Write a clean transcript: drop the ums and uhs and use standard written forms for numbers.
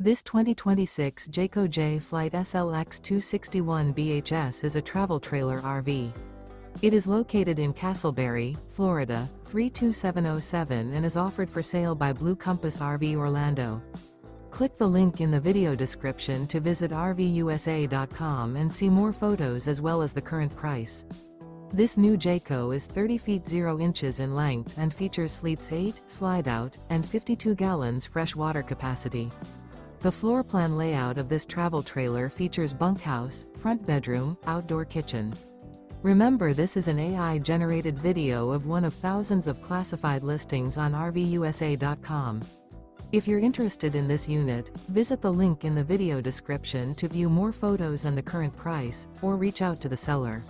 This 2026 Jayco Jay Flight SLX 261 BHS is a travel trailer RV. It is located in Casselberry, Florida, 32707 and is offered for sale by Blue Compass RV Orlando. Click the link in the video description to visit RVUSA.com and see more photos as well as the current price. This new Jayco is 30 feet 0 inches in length and features sleeps 8, slide-out, and 52 gallons fresh water capacity. The floor plan layout of this travel trailer features bunkhouse, front bedroom, outdoor kitchen. Remember, this is an AI-generated video of one of thousands of classified listings on RVUSA.com. If you're interested in this unit, visit the link in the video description to view more photos and the current price, or reach out to the seller.